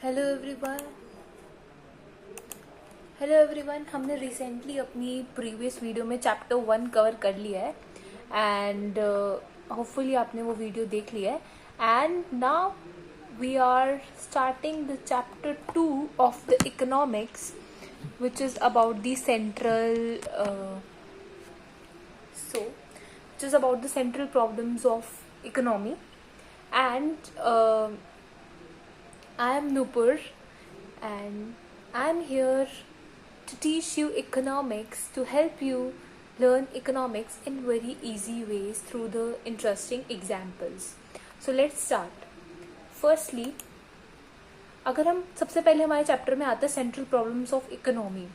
Hello everyone. Hello everyone, हमने recently अपनी previous video में चैप्टर 1 कवर कर लिया है एंड होपफुली आपने वो वीडियो देख लिया है। And now we are starting the chapter 2 of the economics which is about the central problems of economy. And I am Nupur, and I am here to teach you economics, to help you learn economics in very easy ways through the interesting examples. So let's start. Firstly, अगर हम सबसे पहले हमारे chapter में आता है central problems of economy,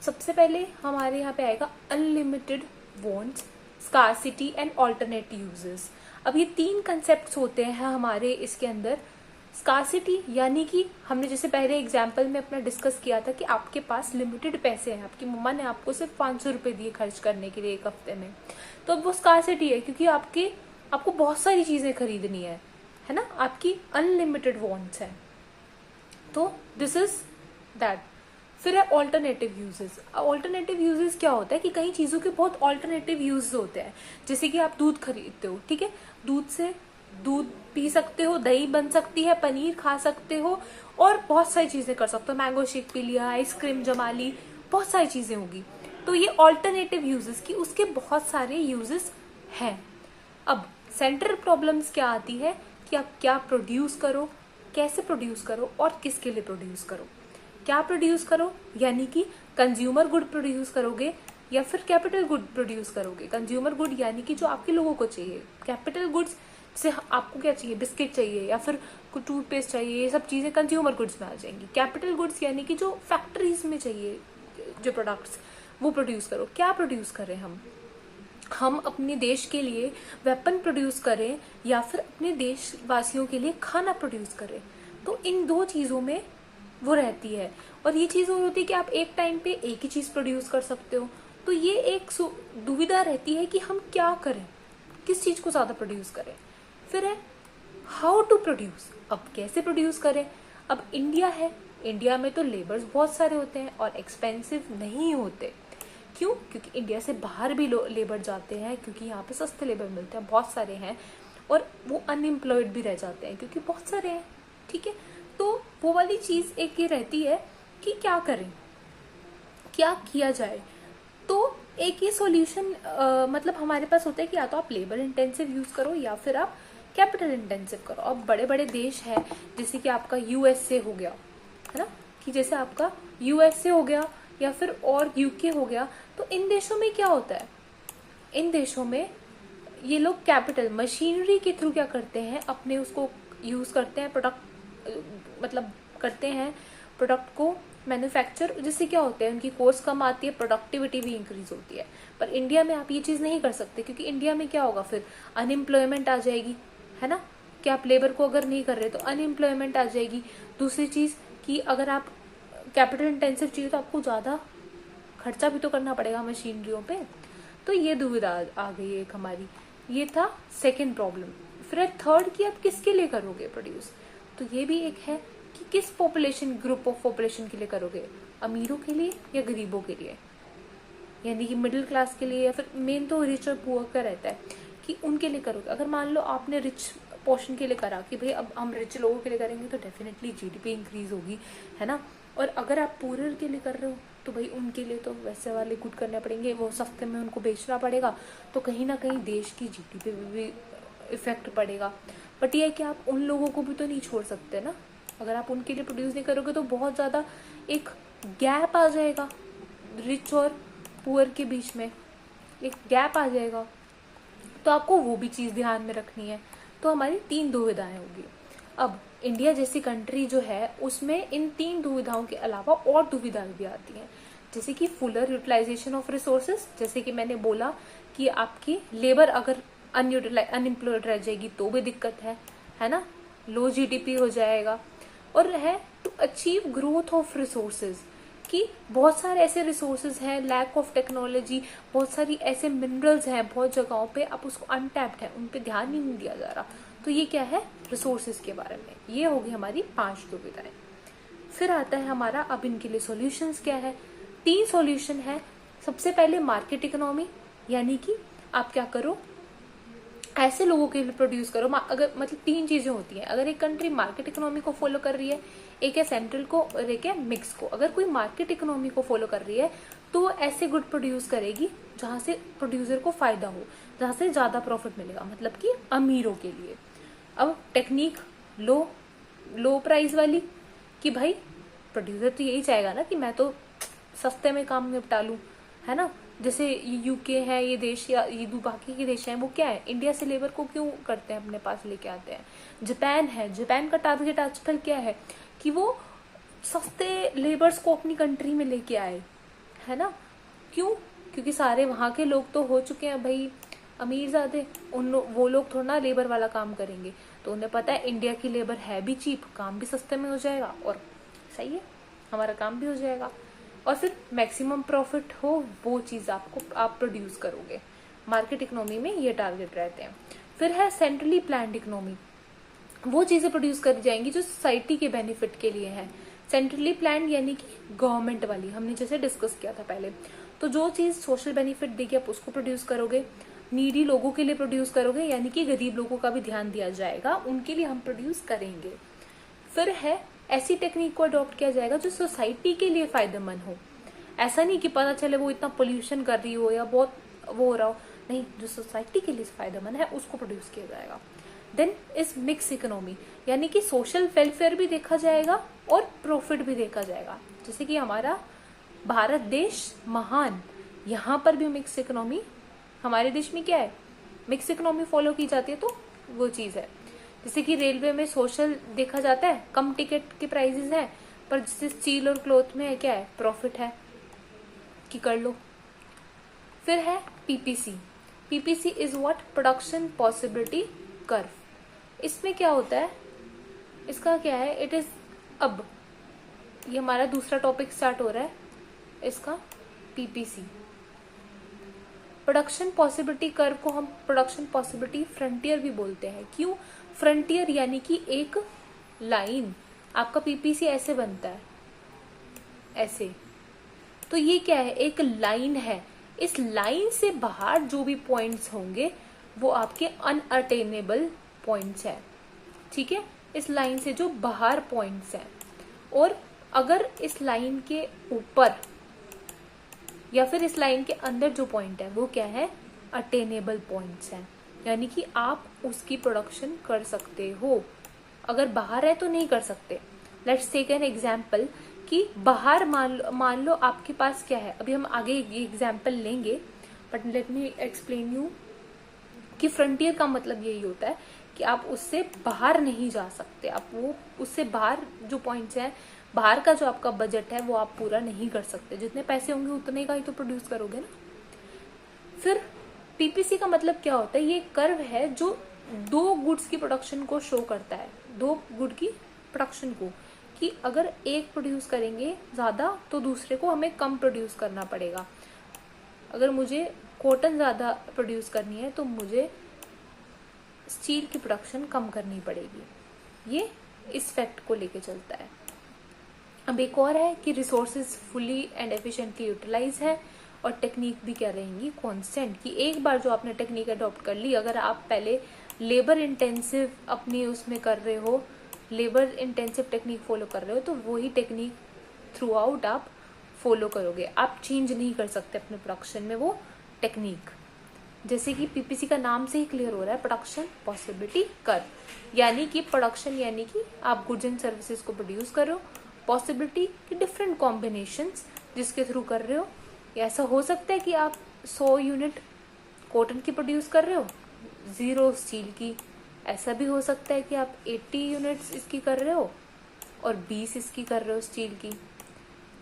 सबसे पहले हमारे यहाँ पे आएगा unlimited wants, scarcity and alternate uses. अब ये तीन कंसेप्ट्स होते हैं हमारे इसके अंदर। स्कार्सिटी यानी कि हमने जैसे पहले एग्जाम्पल में अपना डिस्कस किया था कि आपके पास लिमिटेड पैसे हैं, आपकी मम्मा ने आपको सिर्फ 500 रुपये दिए खर्च करने के लिए एक हफ्ते में, तो अब वो स्कार्सिटी है क्योंकि आपको बहुत सारी चीजें खरीदनी है ना, आपकी अनलिमिटेड वांट्स है, तो दिस इज दैट। फिर है ऑल्टरनेटिव यूजेस। ऑल्टरनेटिव यूजेस क्या होता है कि कई चीज़ों के बहुत ऑल्टरनेटिव यूज होते हैं। जैसे कि आप दूध खरीदते हो, ठीक है, दूध से दूध पी सकते हो, दही बन सकती है, पनीर खा सकते हो और बहुत सारी चीज़ें कर सकते हो। मैंगो शेक पी लिया, आइसक्रीम जमा ली, बहुत सारी चीज़ें होगी। तो ये ऑल्टरनेटिव यूजेस की उसके बहुत सारे यूजेस हैं। अब सेंट्रल प्रॉब्लम्स क्या आती है कि आप क्या प्रोड्यूस करो, कैसे प्रोड्यूस करो और किसके लिए प्रोड्यूस करो। क्या प्रोड्यूस करो यानी कि कंज्यूमर गुड प्रोड्यूस करोगे या फिर कैपिटल गुड प्रोड्यूस करोगे। कंज्यूमर गुड यानी कि जो आपके लोगों को चाहिए। कैपिटल गुड्स से आपको क्या चाहिए, बिस्किट चाहिए या फिर कोई टूथपेस्ट चाहिए, ये सब चीजें कंज्यूमर गुड्स में आ जाएंगी। कैपिटल गुड्स यानी कि जो फैक्ट्रीज में चाहिए जो प्रोडक्ट्स, वो प्रोड्यूस करो। क्या प्रोड्यूस करें हम अपने देश के लिए वेपन प्रोड्यूस करें या फिर अपने देशवासियों के लिए खाना प्रोड्यूस करें। तो इन दो चीजों में वो रहती है। और ये चीज होती है कि आप एक टाइम पे एक ही चीज प्रोड्यूस कर सकते हो। तो ये एक दुविधा रहती है कि हम क्या करें, किस चीज को ज्यादा प्रोड्यूस करें। फिर है हाउ टू प्रोड्यूस। अब कैसे प्रोड्यूस करें। अब इंडिया है, इंडिया में तो लेबर्स बहुत सारे होते हैं और एक्सपेंसिव नहीं होते। क्यों? क्योंकि इंडिया से बाहर भी लेबर जाते हैं क्योंकि यहाँ पे सस्ते लेबर मिलते हैं, बहुत सारे हैं, और वो अनएम्प्लॉयड भी रह जाते हैं क्योंकि बहुत सारे हैं, ठीक है। तो वो वाली चीज एक ये रहती है कि क्या करें, क्या किया जाए। तो एक ये सॉल्यूशन मतलब हमारे पास होता है कि या तो आप लेबर इंटेंसिव यूज करो या फिर आप कैपिटल इंटेंसिव करो। अब बड़े बड़े देश है जैसे कि आपका यूएसए हो गया, है ना, कि जैसे आपका यूएसए हो गया या फिर और यूके हो गया। तो इन देशों में क्या होता है, इन देशों में ये लोग कैपिटल मशीनरी के थ्रू क्या करते हैं, अपने उसको यूज करते हैं, प्रोडक्ट मतलब करते हैं प्रोडक्ट को मैन्युफैक्चर, जिससे क्या होता है उनकी कॉस्ट कम आती है, प्रोडक्टिविटी भी इंक्रीज होती है। पर इंडिया में आप ये चीज नहीं कर सकते क्योंकि इंडिया में क्या होगा, फिर अनएम्प्लॉयमेंट आ जाएगी, है ना, कि आप लेबर को अगर नहीं कर रहे तो अनएम्प्लॉयमेंट आ जाएगी। दूसरी चीज कि अगर आप कैपिटल इंटेंसिव चाहिए तो आपको ज्यादा खर्चा भी तो करना पड़ेगा मशीनरियों पे। तो ये दुविधा आ गई एक हमारी। ये था सेकंड प्रॉब्लम। फिर थर्ड कि आप किसके लिए करोगे प्रोड्यूस। तो ये भी एक है कि किस पॉपुलेशन ग्रुप ऑफ पॉपुलेशन के लिए करोगे, अमीरों के लिए या गरीबों के लिए, यानी कि मिडिल क्लास के लिए, या फिर मेन तो रिच और पुअर का रहता है कि उनके लिए करोगे। अगर मान लो आपने रिच पोर्शन के लिए करा कि भाई अब हम रिच लोगों के लिए करेंगे तो डेफिनेटली जीडीपी इंक्रीज होगी, है ना। और अगर आप पुअर के लिए कर रहे हो तो भाई उनके लिए तो वैसे वाले गुड करने पड़ेंगे, वो सस्ते में उनको बेचना पड़ेगा, तो कहीं ना कहीं देश की जीडीपी पे भी इफेक्ट पड़ेगा। बट ये है कि आप उन लोगों को भी तो नहीं छोड़ सकते ना। अगर आप उनके लिए प्रोड्यूस नहीं करोगे तो बहुत ज्यादा एक गैप आ जाएगा, रिच और पुअर के बीच में एक गैप आ जाएगा। तो आपको वो भी चीज ध्यान में रखनी है। तो हमारी तीन दुविधाएं होगी। अब इंडिया जैसी कंट्री जो है उसमें इन तीन दुविधाओं के अलावा और दुविधाएं भी आती हैं, जैसे कि फुलर यूटिलाइजेशन ऑफ रिसोर्सेज। जैसे कि मैंने बोला कि आपकी लेबर अगर अनएम्प्लॉयड रह जाएगी तो भी दिक्कत है ना, लो जीडीपी हो जाएगा। और है to achieve growth of resources, कि बहुत सारे ऐसे रिसोर्सेज हैं, लैक ऑफ टेक्नोलॉजी, बहुत सारी ऐसे मिनरल्स हैं बहुत जगहों पे, अब उसको अनटैप्ड है, उन पे ध्यान नहीं दिया जा रहा। तो ये क्या है, रिसोर्सेज के बारे में। ये होगी हमारी 5 दुविधाएं। फिर आता है हमारा, अब इनके लिए सॉल्यूशंस क्या है। 3 सॉल्यूशन है। सबसे पहले मार्केट इकोनॉमी, यानी कि आप क्या करो, ऐसे लोगों के लिए प्रोड्यूस करो। अगर मतलब 3 चीजें होती हैं, अगर एक कंट्री मार्केट इकोनॉमी को फॉलो कर रही है, एक है सेंट्रल को और एक है मिक्स को। अगर कोई मार्केट इकोनॉमी को फॉलो कर रही है तो वो ऐसे गुड प्रोड्यूस करेगी जहां से प्रोड्यूसर को फायदा हो, जहां से ज्यादा प्रॉफिट मिलेगा, मतलब कि अमीरों के लिए। अब टेक्निक लो प्राइस वाली, कि भाई प्रोड्यूसर तो यही चाहेगा ना कि मैं तो सस्ते में काम निपटा लूं, है ना। जैसे यूके है ये देश, या ये बाकी के देश हैं, वो क्या है, इंडिया से लेबर को क्यों करते हैं अपने पास लेके आते हैं। जापान है, जापान का टारगेट आजकल क्या है कि वो सस्ते लेबर्स को अपनी कंट्री में लेके आए, है ना। क्यों? क्योंकि सारे वहां के लोग तो हो चुके हैं भाई अमीर ज्यादा, वो लोग थोड़ा ना लेबर वाला काम करेंगे। तो उन्हें पता है इंडिया की लेबर है भी चीप, काम भी सस्ते में हो जाएगा, और सही है, हमारा काम भी हो जाएगा, और फिर मैक्सिमम प्रॉफिट हो, वो चीज आप प्रोड्यूस करोगे। मार्केट इकोनॉमी में ये टारगेट रहते हैं। फिर है सेंट्रली प्लान्ड इकोनॉमी, वो चीजें प्रोड्यूस करी जाएंगी जो सोसाइटी के बेनिफिट के लिए है। सेंट्रली प्लान्ड यानी कि गवर्नमेंट वाली, हमने जैसे डिस्कस किया था पहले। तो जो चीज सोशल बेनिफिट देगी आप उसको प्रोड्यूस करोगे। नीडी लोगों के लिए प्रोड्यूस करोगे, यानी कि गरीब लोगों का भी ध्यान दिया जाएगा, उनके लिए हम प्रोड्यूस करेंगे। फिर है ऐसी टेक्निक को अडॉप्ट किया जाएगा जो सोसाइटी के लिए फायदेमंद हो। ऐसा नहीं कि पता चले वो इतना पोल्यूशन कर रही हो या बहुत वो हो रहा हो, नहीं, जो सोसाइटी के लिए फायदेमंद है उसको प्रोड्यूस किया जाएगा। देन इस मिक्स इकोनॉमी, यानी कि सोशल वेलफेयर भी देखा जाएगा और प्रॉफिट भी देखा जाएगा। जैसे कि हमारा भारत देश महान, यहाँ पर भी मिक्स इकोनॉमी, हमारे देश में क्या है, मिक्स इकोनॉमी फॉलो की जाती है, तो वो चीज है। जैसे कि रेलवे में सोशल देखा जाता है, कम टिकट के प्राइसेस हैं, पर जैसे स्टील और क्लॉथ में है क्या है, प्रॉफिट है कि कर लो। फिर है PPC. PPC is what, production possibility curve. इसमें क्या होता है, इसका क्या है, इट इज, अब ये हमारा दूसरा टॉपिक स्टार्ट हो रहा है इसका, पीपीसी। प्रोडक्शन पॉसिबिलिटी कर्व को हम प्रोडक्शन पॉसिबिलिटी फ्रंटियर भी बोलते हैं। क्यों फ्रंटियर, यानी कि एक लाइन, आपका पीपीसी ऐसे बनता है, ऐसे। तो ये क्या है, एक लाइन है। इस लाइन से बाहर जो भी पॉइंट्स होंगे वो आपके अनअटेनेबल पॉइंट्स हैं, ठीक है। इस लाइन से जो बाहर पॉइंट्स हैं, और अगर इस लाइन के ऊपर या फिर इस लाइन के अंदर जो पॉइंट है वो क्या है, अटेनेबल पॉइंट्स हैं, यानी कि आप उसकी प्रोडक्शन कर सकते हो। अगर बाहर है तो नहीं कर सकते। लेट्स टेक एन एग्जाम्पल कि बाहर मान लो आपके पास क्या है, अभी हम आगे ये एग्जाम्पल लेंगे, but let me explain you कि फ्रंटियर का मतलब यही होता है कि आप उससे बाहर नहीं जा सकते, आप वो उससे बाहर जो पॉइंट्स हैं, बाहर का जो आपका बजट है वो आप पूरा नहीं कर सकते। जितने पैसे होंगे उतने का ही तो प्रोड्यूस करोगे ना। फिर पीपीसी का मतलब क्या होता है, ये कर्व है जो 2 गुड्स की प्रोडक्शन को शो करता है, 2 गुड की प्रोडक्शन को, कि अगर एक प्रोड्यूस करेंगे ज्यादा तो दूसरे को हमें कम प्रोड्यूस करना पड़ेगा। अगर मुझे कॉटन ज्यादा प्रोड्यूस करनी है तो मुझे स्टील की प्रोडक्शन कम करनी पड़ेगी। ये इस फैक्ट को लेके चलता है। अब एक और है कि resources fully and efficiently utilise है, और टेक्निक भी क्या रहेंगी, कॉन्स्टेंट। कि एक बार जो आपने टेक्निक अडॉप्ट कर ली, अगर आप पहले लेबर इंटेंसिव अपनी उसमें कर रहे हो, लेबर इंटेंसिव टेक्निक फॉलो कर रहे हो, तो वही टेक्निक थ्रू आउट आप फॉलो करोगे। आप चेंज नहीं कर सकते अपने प्रोडक्शन में वो टेक्निक। जैसे कि पीपीसी का नाम से ही क्लियर हो रहा है, प्रोडक्शन पॉसिबिलिटी कर्व, यानी कि प्रोडक्शन यानी कि आप गुड्स एंड सर्विसेज को प्रोड्यूस कर रहे हो, पॉसिबिलिटी की डिफरेंट कॉम्बिनेशंस जिसके थ्रू कर रहे हो। ऐसा हो सकता है कि आप 100 यूनिट कॉटन की प्रोड्यूस कर रहे हो, 0 स्टील की। ऐसा भी हो सकता है कि आप 80 यूनिट्स इसकी कर रहे हो और 20 इसकी कर रहे हो स्टील की।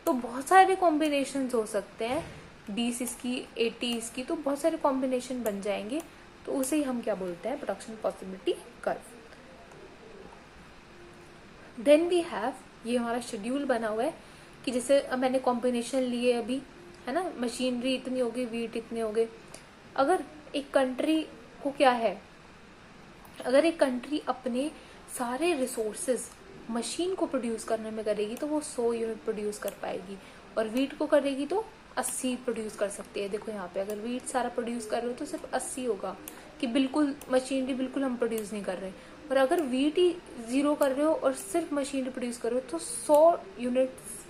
तो बहुत सारे कॉम्बिनेशन हो सकते हैं, 20 इसकी 80 इसकी, तो बहुत सारे कॉम्बिनेशन बन जाएंगे। तो उसे ही हम क्या बोलते हैं, production possibility curve. Then we have, ये हमारा शेड्यूल बना हुआ है कि जैसे मैंने कॉम्बिनेशन लिए अभी, है ना, मशीनरी इतनी होगी, वीट इतने हो गए। अगर एक कंट्री को क्या है, अगर एक कंट्री अपने सारे रिसोर्सेज मशीन को प्रोड्यूस करने में करेगी तो वो 100 यूनिट प्रोड्यूस कर पाएगी, और वीट को करेगी तो 80 प्रोड्यूस कर सकती है। देखो यहाँ पे अगर वीट सारा प्रोड्यूस कर रहे हो तो सिर्फ 80 होगा, कि बिल्कुल मशीनरी बिल्कुल हम प्रोड्यूस नहीं कर रहे। और अगर वीट ही 0 कर रहे हो और सिर्फ मशीनरी प्रोड्यूस कर रहे हो तो 100 यूनिट्स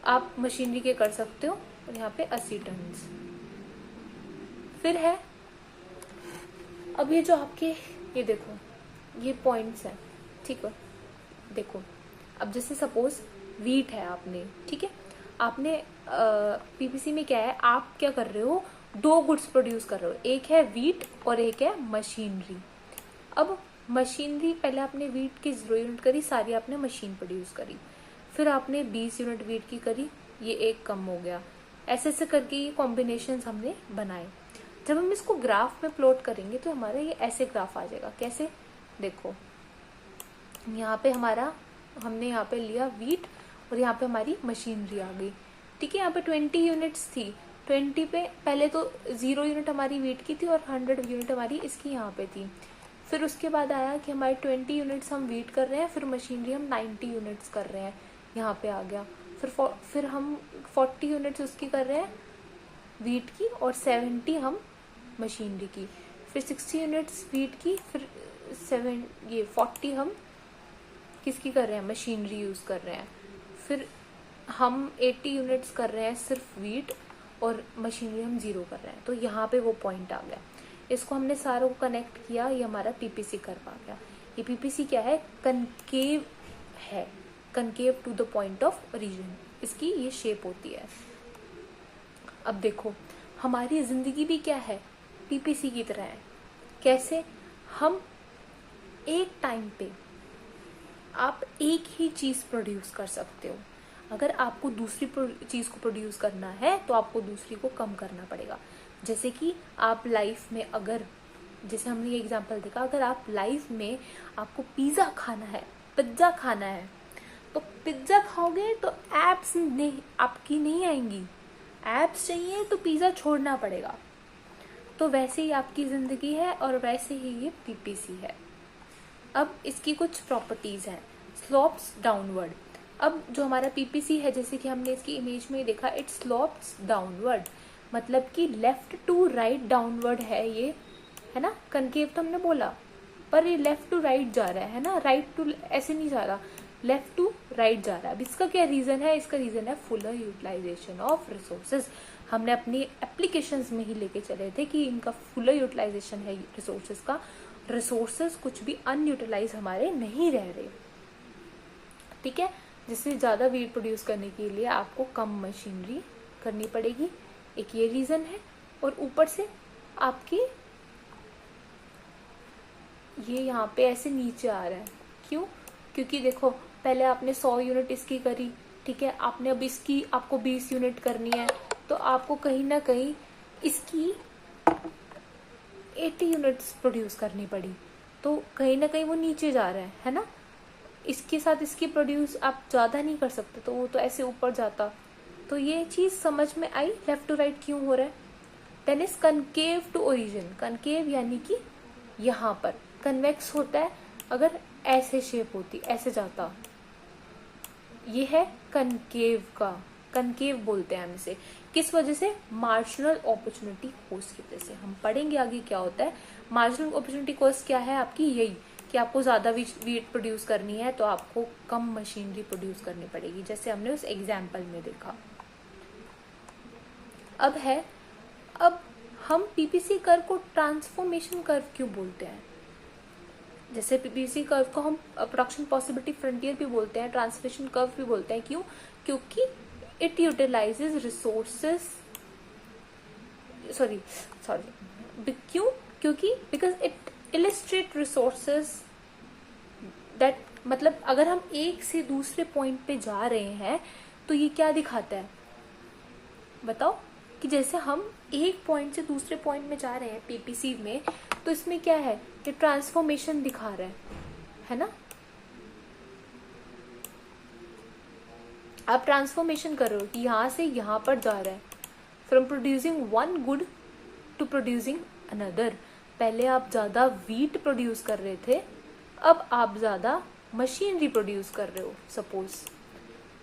आप मशीनरी के कर सकते हो, और यहाँ पे 80 टन। फिर है अब ये जो आपके ये देखो ये पॉइंट्स हैं, ठीक है। देखो अब जैसे सपोज वीट है आपने, ठीक है, आपने पीपीसी में क्या है, आप क्या कर रहे हो, 2 गुड्स प्रोड्यूस कर रहे हो, एक है वीट और एक है मशीनरी। अब मशीनरी पहले आपने वीट की 0 यूनिट करी, सारी आपने मशीन प्रोड्यूस करी, फिर आपने 20 यूनिट वीट की करी, ये एक कम हो गया। ऐसे ऐसे करके ये कॉम्बिनेशन हमने बनाए। जब हम इसको ग्राफ में प्लॉट करेंगे तो हमारा ये ऐसे ग्राफ आ जाएगा। कैसे, देखो यहाँ पे हमारा हमने यहाँ पे लिया वीट और यहाँ पे हमारी मशीनरी आ गई, ठीक है। यहाँ पे 20 यूनिट्स थी, 20 पे पहले तो 0 यूनिट हमारी वीट की थी और 100 यूनिट हमारी इसकी यहाँ पे थी। फिर उसके बाद आया कि हमारी 20 यूनिट्स हम वीट कर रहे हैं, फिर मशीनरी हम 90 यूनिट्स कर रहे हैं, यहाँ पे आ गया। फिर हम 40 यूनिट्स उसकी कर रहे हैं वीट की और 70 हम मशीनरी की। फिर 60 यूनिट्स वीट की, फिर 40 हम किसकी कर रहे हैं, मशीनरी यूज़ कर रहे हैं। फिर हम 80 यूनिट्स कर रहे हैं सिर्फ वीट और मशीनरी हम 0 कर रहे हैं। तो यहाँ पे वो पॉइंट आ गया, इसको हमने सारों को कनेक्ट किया, ये हमारा पीपीसी कर्व आ गया। ये पीपीसी क्या है, कनकेव है, concave to the point of origin, इसकी ये शेप होती है। अब देखो हमारी जिंदगी भी क्या है, पीपीसी की तरह है। कैसे, हम एक टाइम पे आप एक ही चीज प्रोड्यूस कर सकते हो। अगर आपको दूसरी चीज को प्रोड्यूस करना है तो आपको दूसरी को कम करना पड़ेगा। जैसे कि आप लाइफ में, अगर जैसे हमने ये एग्जांपल देखा, अगर आप लाइफ में आपको पिज्जा खाना है, पिज्जा खाना है, तो पिज्जा खाओगे तो एब्स नहीं आपकी नहीं आएंगी, एब्स चाहिए तो पिज्जा छोड़ना पड़ेगा। तो वैसे ही आपकी जिंदगी है और वैसे ही ये पीपीसी है। अब इसकी कुछ प्रॉपर्टीज हैं, स्लोप्स डाउनवर्ड। अब जो हमारा पीपीसी है, जैसे कि हमने इसकी इमेज में देखा, इट स्लोप्स डाउनवर्ड, मतलब कि लेफ्ट टू राइट डाउनवर्ड है ये, है ना। कनकेव तो हमने बोला, पर ये लेफ्ट टू राइट जा रहा है ना, राइट टू ऐसे नहीं जा रहा, लेफ्ट टू राइट जा रहा है। अब इसका क्या रीजन है, इसका रीजन है फुलर यूटिलाइजेशन ऑफ रिसोर्सेज। हमने अपनी एप्लीकेशंस में ही लेके चले थे कि इनका फुलर यूटिलाइजेशन है रिसोर्सेज का, रिसोर्सेज कुछ भी अनयूटिलाइज हमारे नहीं रह रहे, ठीक है। जिससे ज्यादा वीट प्रोड्यूस करने के लिए आपको कम मशीनरी करनी पड़ेगी, एक ये रीजन है। और ऊपर से आपकी ये यहाँ पे ऐसे नीचे आ रहा है, क्यों, क्योंकि देखो पहले आपने 100 यूनिट इसकी करी, ठीक है, आपने अब इसकी आपको 20 यूनिट करनी है, तो आपको कहीं ना कहीं इसकी 80 यूनिट्स प्रोड्यूस करनी पड़ी, तो कहीं ना कहीं वो नीचे जा रहा है ना। इसके साथ इसकी प्रोड्यूस आप ज्यादा नहीं कर सकते, तो वो तो ऐसे ऊपर जाता। तो ये चीज समझ में आई, लेफ्ट टू राइट क्यों हो रहा है। Then is concave to origin, concave यानी कि यहाँ पर, कन्वेक्स होता है अगर ऐसे शेप होती, ऐसे जाता, ये है कनकेव का, कनकेव बोलते हैं हम इसे। किस वजह से, मार्जिनल अपॉर्चुनिटी कॉस्ट की वजह से। हम पढ़ेंगे आगे क्या होता है। मार्जिनल अपॉर्चुनिटी कॉस्ट क्या है आपकी, यही कि आपको ज्यादा वीट प्रोड्यूस करनी है तो आपको कम मशीनरी प्रोड्यूस करनी पड़ेगी, जैसे हमने उस एग्जाम्पल में देखा। अब हम पीपीसी कर्व को ट्रांसफॉर्मेशन कर्व क्यों बोलते हैं। जैसे पीपीसी कर्व को हम प्रोडक्शन पॉसिबिलिटी फ्रंटियर भी बोलते हैं, ट्रांसफॉर्मेशन कर्व भी बोलते हैं। क्यों, क्योंकि इट यूटिलाइजेज रिसोर्सेज, क्यों, क्योंकि because it illustrate resources that, मतलब अगर हम एक से दूसरे पॉइंट पे जा रहे हैं तो ये क्या दिखाता है, बताओ, कि जैसे हम एक पॉइंट से दूसरे पॉइंट में जा रहे हैं पीपीसी में, तो इसमें क्या है, ये ट्रांसफॉर्मेशन दिखा रहा है ना। आप ट्रांसफॉर्मेशन कर रहे हो कि यहां से यहां पर जा रहा है, from producing one good to producing another. पहले आप ज्यादा वीट प्रोड्यूस कर रहे थे, अब आप ज्यादा मशीन रिप्रोड्यूस कर रहे हो सपोज,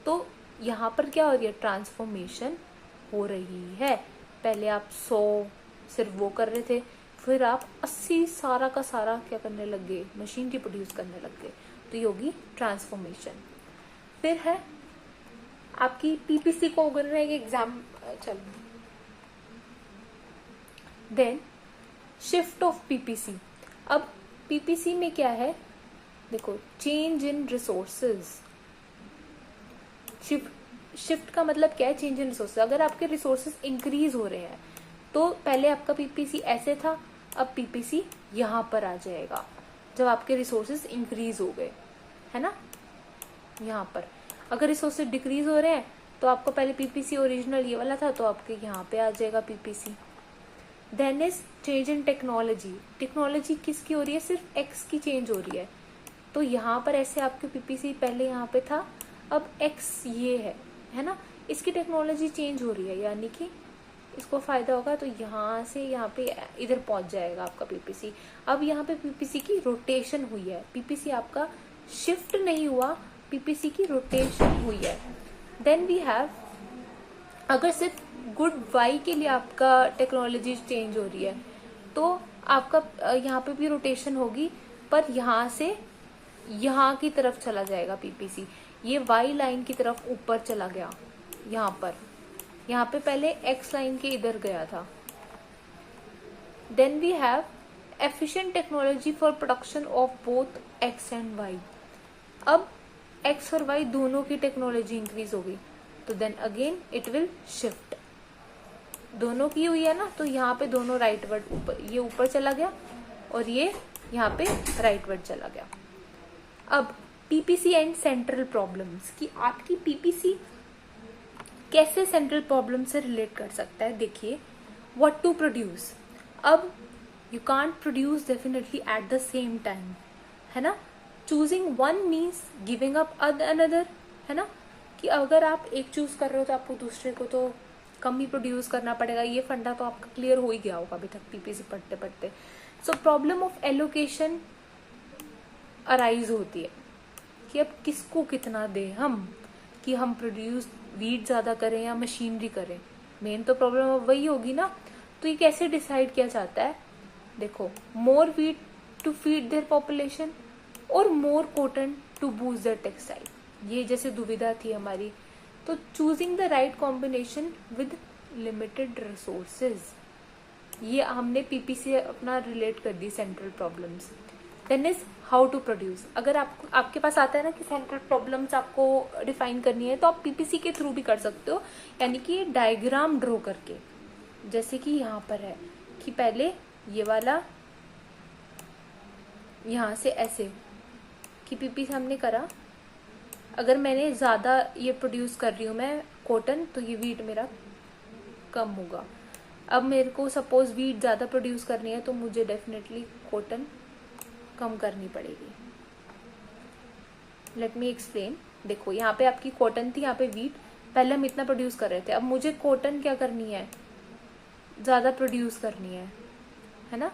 तो यहाँ पर क्या हो रही है, ट्रांसफॉर्मेशन हो रही है। पहले आप 100 सिर्फ वो कर रहे थे, फिर आप 80 सारा का सारा क्या करने लग गए, मशीन रिप्रोड्यूस करने लग गए, तो ये होगी ट्रांसफॉर्मेशन। फिर है आपकी पीपीसी को अगर एक एग्जाम चल, देन शिफ्ट ऑफ पीपीसी। अब पीपीसी में क्या है, देखो चेंज इन रिसोर्सेज। शिफ्ट का मतलब क्या है, चेंज इन रिसोर्सेज। अगर आपके रिसोर्सेज इंक्रीज हो रहे हैं तो पहले आपका पीपीसी ऐसे था, अब पीपीसी यहां पर आ जाएगा जब आपके रिसोर्सेज इंक्रीज हो गए, है ना। यहाँ पर अगर रिसोर्सेज डिक्रीज हो रहे हैं तो आपका पहले पीपीसी ओरिजिनल ये वाला था, तो आपके यहाँ पे आ जाएगा PPC. Then is change in technology. Technology किसकी हो रही है, सिर्फ एक्स की चेंज हो रही है, तो यहाँ पर ऐसे आपके पीपीसी पहले यहाँ पे था, अब एक्स ये है ना, इसकी टेक्नोलॉजी चेंज हो रही है, यानी कि इसको फायदा होगा, तो यहाँ से यहाँ पे इधर पहुंच जाएगा आपका पीपीसी। अब यहाँ पे पीपीसी की रोटेशन हुई है, पीपीसी आपका शिफ्ट नहीं हुआ, पीपीसी की रोटेशन हुई है। देन वी हैव, अगर सिर्फ गुड वाई के लिए आपका टेक्नोलॉजी चेंज हो रही है तो आपका यहाँ पे भी रोटेशन होगी, पर यहाँ से यहाँ की तरफ चला जाएगा पीपीसी, ये वाई लाइन की तरफ ऊपर चला गया। यहाँ पे पहले एक्स लाइन के इधर गया था। Then we have efficient technology for production of both X and Y. अब एक्स और वाई दोनों की टेक्नोलॉजी इंक्रीज हो गई, तो then again it will shift. दोनों की हुई है ना, तो यहाँ पे दोनों राइटवर्ड ऊपर, ये ऊपर चला गया और ये यहाँ पे राइटवर्ड चला गया। अब पीपीसी एंड सेंट्रल प्रॉब्लम्स, कि आपकी पीपीसी कैसे सेंट्रल प्रॉब्लम से रिलेट कर सकता है। देखिए, व्हाट टू प्रोड्यूस। अब you can't produce definitely at the same time, है ना। Choosing one means giving up another, है ना, कि अगर आप एक चूज कर रहे हो तो आपको दूसरे को तो कम ही प्रोड्यूस करना पड़ेगा। ये फंडा तो आपका क्लियर हो ही गया होगा अभी तक पीपीसी पढ़ते पढ़ते। So problem of allocation arise होती है कि अब किसको कितना दे हम, कि हम प्रोड्यूस वीट ज्यादा करें या मशीनरी करें। मेन तो प्रॉब्लम अब वही होगी ना। तो ये कैसे डिसाइड किया जाता है, देखो, more wheat to feed their population और more cotton to boost their textile. ये जैसे दुविधा थी हमारी, तो choosing the right combination with limited resources, ये हमने पीपीसी अपना रिलेट कर दी central problems. Then is how to produce. अगर आपके पास आता है ना कि सेंट्रल प्रॉब्लम्स आपको डिफाइन करनी है, तो आप पीपीसी के थ्रू भी कर सकते हो, यानी कि डायग्राम ड्रॉ करके, जैसे कि यहाँ पर है कि पहले ये वाला यहाँ से ऐसे कि पीपीसी हमने करा, अगर मैंने ज्यादा ये प्रोड्यूस कर रही हूँ मैं कॉटन, तो ये वीट मेरा कम होगा। अब मेरे को सपोज वीट ज्यादा प्रोड्यूस करनी है, तो मुझे डेफिनेटली कॉटन कम करनी पड़ेगी। Let me explain. देखो, यहाँ पे आपकी कॉटन थी, यहाँ पे वीट, पहले हम इतना प्रोड्यूस कर रहे थे, अब मुझे कॉटन क्या करनी है, ज्यादा प्रोड्यूस करनी है ना,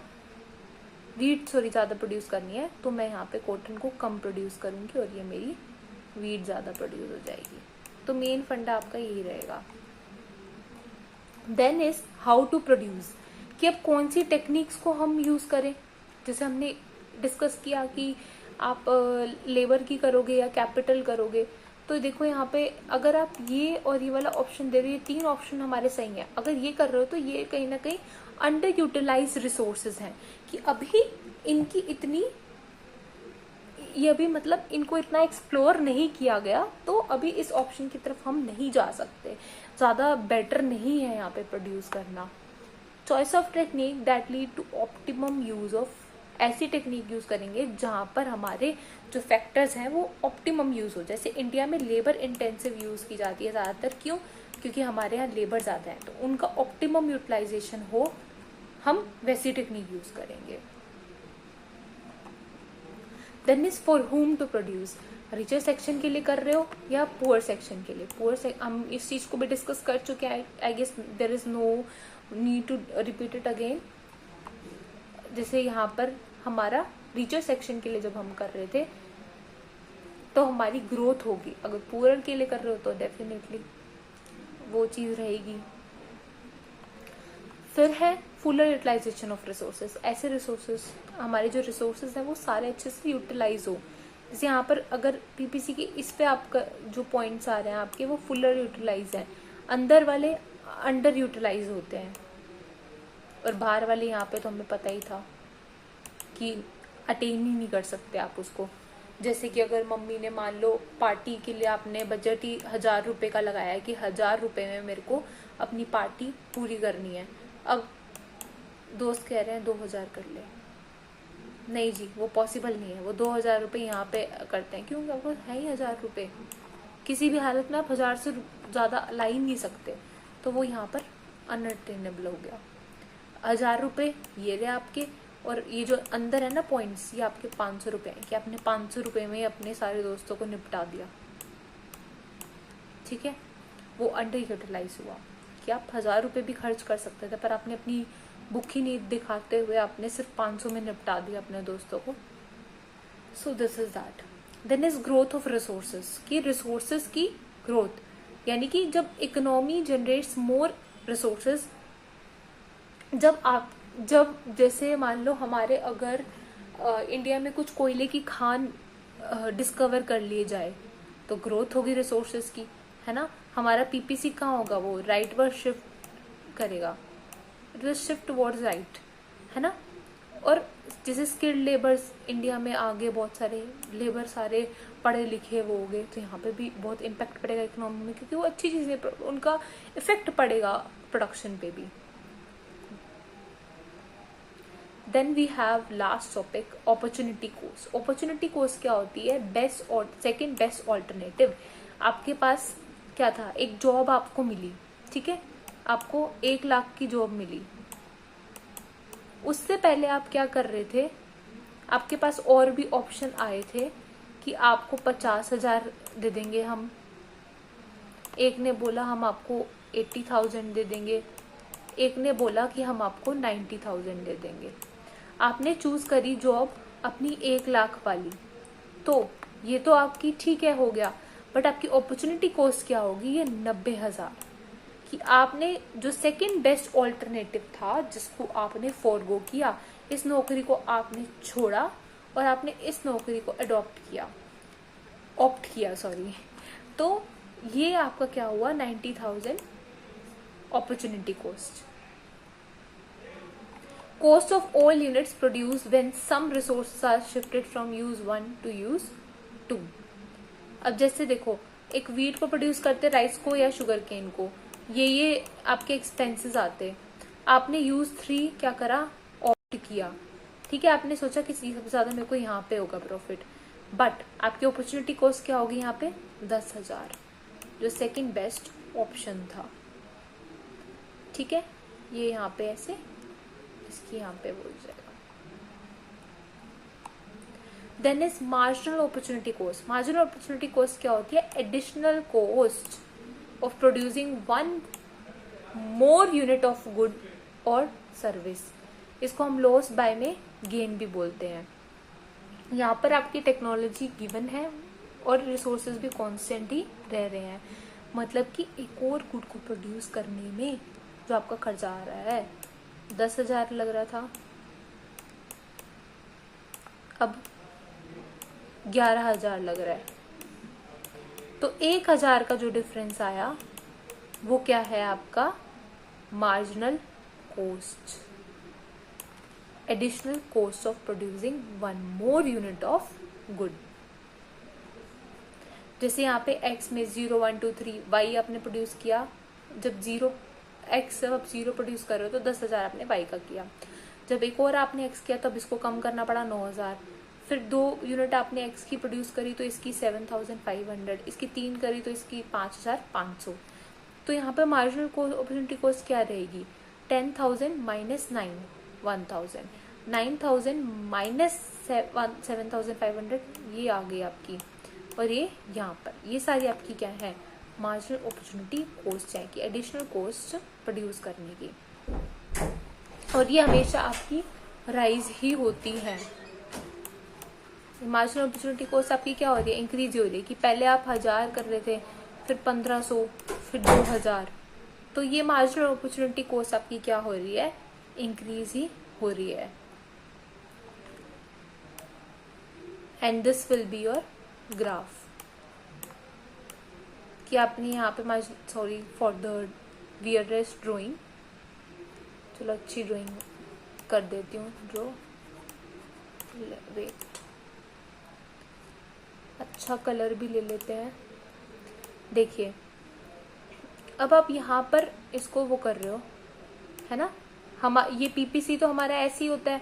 वीट सॉरी ज्यादा प्रोड्यूस करनी है, तो मैं यहाँ पे कॉटन को कम प्रोड्यूस करूंगी और ये मेरी वीट ज्यादा प्रोड्यूस हो जाएगी। तो मेन फंडा आपका यही रहेगा। Then is how to produce, कि अब कौन सी टेक्निक्स को हम यूज करें। जैसे हमने डिस्कस किया कि आप लेबर की करोगे या कैपिटल करोगे, तो देखो यहाँ पे अगर आप ये और ये वाला ऑप्शन दे रहे हो, ये तीन ऑप्शन हमारे सही है। अगर ये कर रहे हो तो ये कहीं ना कहीं अंडर यूटिलाइज रिसोर्सेज हैं, कि अभी इनकी इतनी, ये अभी मतलब इनको इतना एक्सप्लोर नहीं किया गया, तो अभी इस ऑप्शन की तरफ हम नहीं जा सकते, ज्यादा बेटर नहीं है यहाँ पे प्रोड्यूस करना। Choice of technique that lead to optimum use of, ऐसी टेक्निक यूज करेंगे जहां पर हमारे जो फैक्टर्स हैं वो ऑप्टिमम यूज हो। जैसे इंडिया में लेबर इंटेंसिव यूज की जाती है ज्यादातर, क्यों, क्योंकि हमारे यहाँ लेबर ज्यादा है, तो उनका ऑप्टिमम यूटिलाइजेशन हो, हम वैसी टेक्निक यूज करेंगे। Then is for whom to produce, richer section के लिए कर रहे हो या पुअर सेक्शन के लिए। हम इस चीज को भी डिस्कस कर चुके हैं, I guess there is no need to repeat it again. जैसे यहाँ पर हमारा रिचर सेक्शन के लिए जब हम कर रहे थे, तो हमारी ग्रोथ होगी। अगर पूरन के लिए कर रहे हो तो डेफिनेटली वो चीज रहेगी। फिर है फुलर यूटिलाइजेशन ऑफ रिसोर्सेज। ऐसे रिसोर्सेज, हमारे जो रिसोर्सेज हैं वो सारे अच्छे से यूटिलाइज हो। जैसे यहाँ पर अगर पीपीसी की इस पे आपका जो पॉइंट्स आ रहे हैं आपके, वो फुलर यूटिलाइज हैं, अंदर वाले अंडर यूटिलाइज होते हैं, और बाहर वाले यहाँ पे तो हमें पता ही था कि अटेन ही नहीं कर सकते आप उसको। जैसे कि अगर मम्मी ने मान लो पार्टी के लिए आपने बजट ही 1000 रुपये का लगाया है कि 1000 रुपये में मेरे को अपनी पार्टी पूरी करनी है, अब दोस्त कह रहे हैं 2000 कर ले, नहीं जी वो पॉसिबल नहीं है। वो 2000 रुपये यहाँ पे करते हैं क्योंकि आपको है ही 1000 रुपये, किसी भी हालत में आप 1000 से ज़्यादा ला ही नहीं सकते, तो वो यहाँ पर अनअटेनेबल हो गया। 1000 रुपये ये रहे आपके, और ये जो अंदर है ना पॉइंट्स, ये आपके 500 रुपये हैं कि आपने 500 रुपये में अपने सारे दोस्तों को निपटा दिया। ठीक है, वो अंडर यूटिलाइज हुआ कि आप 1000 रुपये भी खर्च कर सकते थे, पर आपने अपनी भूखी नींद दिखाते हुए आपने सिर्फ 500 में निपटा दिया अपने दोस्तों को। So this is that. Then is growth of resources, की रिसोर्सेज की ग्रोथ, यानी कि जब इकोनॉमी जनरेट्स मोर रिसोर्सेज, जब जैसे मान लो हमारे अगर इंडिया में कुछ कोयले की खान डिस्कवर कर लिए जाए तो ग्रोथ होगी रिसोर्सेज की, है ना। हमारा पीपीसी कहाँ होगा, वो राइट वर्ड शिफ्ट करेगा, it will shift towards right, है ना। और जैसे स्किल्ड लेबर्स इंडिया में आगे, बहुत सारे लेबर सारे पढ़े लिखे वो हो गए, तो यहाँ पे भी बहुत इम्पैक्ट पड़ेगा इकोनॉमी में, क्योंकि वो अच्छी चीजें, उनका इफेक्ट पड़ेगा प्रोडक्शन पे भी। Then we have last topic opportunity cost. Opportunity cost क्या होती है, बेस्ट और सेकेंड बेस्ट ऑल्टरनेटिव। आपके पास क्या था, एक जॉब आपको मिली, ठीक है, आपको 1 लाख की जॉब मिली, उससे पहले आप क्या कर रहे थे, आपके पास और भी ऑप्शन आए थे कि आपको 50,000 दे देंगे हम, एक ने बोला हम आपको 80,000 दे देंगे, एक ने बोला कि हम आपको 90,000 दे देंगे। आपने चूज करी जॉब अपनी 1 लाख वाली, तो ये तो आपकी ठीक है हो गया, बट आपकी अपॉर्चुनिटी कॉस्ट क्या होगी, ये 90,000, कि आपने जो सेकंड बेस्ट ऑल्टरनेटिव था जिसको आपने फॉरगो किया, इस नौकरी को आपने छोड़ा और आपने इस नौकरी को ऑप्ट किया सॉरी, तो ये आपका क्या हुआ, 90,000 opportunity cost. Cost of all units produced when some resources are shifted from use 1 to use 2। अब जैसे देखो, एक वीट को प्रोड्यूस करते, राइस को या शुगर केन को, ये आपके एक्सपेंसेस आते, आपने यूज 3 क्या करा, ऑप्ट किया, ठीक है, आपने सोचा कि सबसे ज्यादा मेरे को यहाँ पे होगा प्रॉफिट, बट आपकी अपॉर्चुनिटी कॉस्ट क्या होगी यहाँ पे, 10,000, जो सेकंड बेस्ट ऑप्शन था। ठीक है, ये यहाँ पे ऐसे, इसकी यहाँ पे बोल जाएगा। Then is marginal opportunity cost. Marginal opportunity cost क्या होती है, additional cost of producing 1 more unit of good और सर्विस। इसको हम लॉस बाय में गेन भी बोलते हैं। यहाँ पर आपकी टेक्नोलॉजी गिवन है और रिसोर्सेज भी कॉन्स्टेंट ही रह रहे हैं, मतलब कि एक और गुड को प्रोड्यूस करने में जो आपका खर्चा आ रहा है, 10,000 लग रहा था, अब 11,000 लग रहा है, तो 1,000 का जो डिफरेंस आया वो क्या है आपका, marginal cost, additional cost of producing 1 more unit of good. जैसे यहाँ पे x में 0 1 2 3 y आपने प्रोड्यूस किया, जब 0 x जब आप 0 प्रोड्यूस कर रहे हो तो 10,000 आपने y का किया, जब एक और आपने x किया तब इसको कम करना पड़ा 9,000, फिर 2 यूनिट आपने x की प्रोड्यूस करी तो इसकी 7,500, इसकी 3 करी तो इसकी 5,500। तो यहाँ पे मार्जिनल अपॉर्चुनिटी कॉस्ट क्या रहेगी, 10,000 माइनस 9 1,000, 9,000 माइनस 7,500, ये आ गई आपकी, और ये यहाँ पर ये सारी आपकी क्या है, मार्जिनल अपॉर्चुनिटी कॉस्ट है कि एडिशनल कॉस्ट प्रोड्यूस करने की, और ये हमेशा आपकी राइज ही होती है, मार्जिनल अपॉर्चुनिटी कॉस्ट आपकी क्या हो रही है, इंक्रीज हो रही है, कि पहले आप 1000 कर रहे थे, फिर 1500, फिर 2000, तो ये मार्जिनल अपॉर्चुनिटी कॉस्ट आपकी क्या हो रही है, इंक्रीज ही हो रही है. And this will be your graph, कि आपने यहाँ पे सॉरी फॉर द वियरडेस्ट ड्राइंग, चलो अच्छी ड्राइंग कर देती हूँ ड्रॉ, वेट, अच्छा कलर भी ले लेते हैं. देखिए अब आप यहाँ पर इसको वो कर रहे हो, है ना, हम ये पीपीसी तो हमारा ऐसे ही होता है.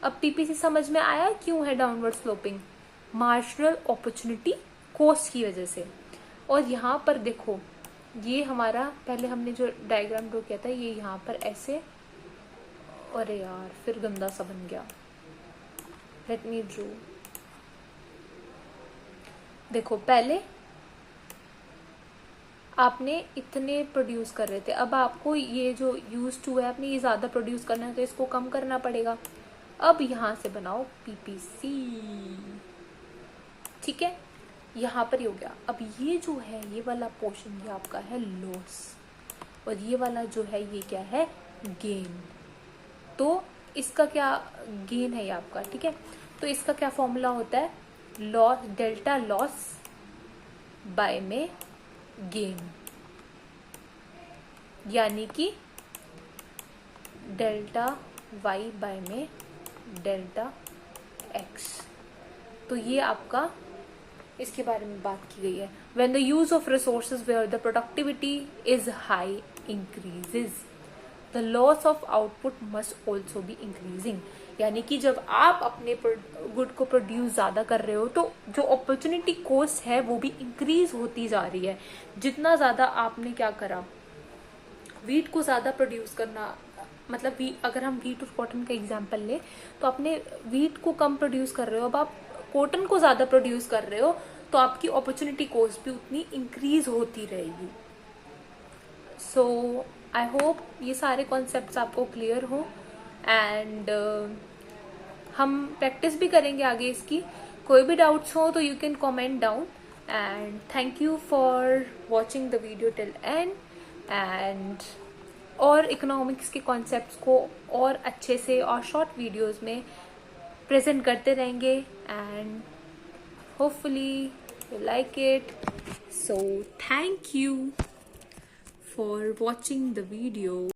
अब पीपीसी समझ में आया क्यों है downward sloping, marginal opportunity cost की वजह से. और यहाँ पर देखो ये हमारा पहले हमने जो डायग्राम ड्रॉ किया था, ये यहाँ पर ऐसे, अरे यार फिर गंदा सा बन गया, लेट मी ड्रॉ. देखो पहले आपने इतने प्रोड्यूस कर रहे थे, अब आपको ये जो यूज टू है आपने ये ज्यादा प्रोड्यूस करना है तो इसको कम करना पड़ेगा. अब यहाँ से बनाओ पीपीसी, ठीक है, यहाँ पर ही हो गया. अब ये जो है ये वाला पोर्शन ये आपका है लॉस, और ये वाला जो है ये क्या है, गेन. तो इसका क्या गेन है ये आपका, ठीक है. तो इसका क्या फॉर्मूला होता है, लॉस डेल्टा लॉस बाय में गेन, यानी कि डेल्टा वाई बाय में डेल्टा एक्स. तो ये आपका इसके बारे में बात की गई है. When the use of resources where the productivity is high increases, the loss of output must also be increasing. यानी कि जब आप अपने गुड को प्रोड्यूस ज्यादा कर रहे हो तो जो अपॉर्चुनिटी कॉस्ट है वो भी इंक्रीज होती जा रही है. जितना ज्यादा आपने क्या करा, वीट को ज्यादा प्रोड्यूस करना, मतलब अगर हम वीट और कॉटन का एग्जांपल ले तो आपने वीट को कम प्रोड्यूस कर रहे हो, अब आप कॉटन को ज्यादा प्रोड्यूस कर रहे हो, तो आपकी अपॉर्चुनिटी कॉस्ट भी उतनी इंक्रीज होती रहेगी. सो आई होप ये सारे कॉन्सेप्ट्स आपको क्लियर हो. एंड हम प्रैक्टिस भी करेंगे आगे इसकी. कोई भी डाउट्स हो तो you can comment down. And thank you for watching the video till and. And और इकोनॉमिक्स के कॉन्सेप्ट्स को और अच्छे से और शॉर्ट वीडियोस में प्रेजेंट करते रहेंगे. And hopefully you like it. So thank you for watching the video.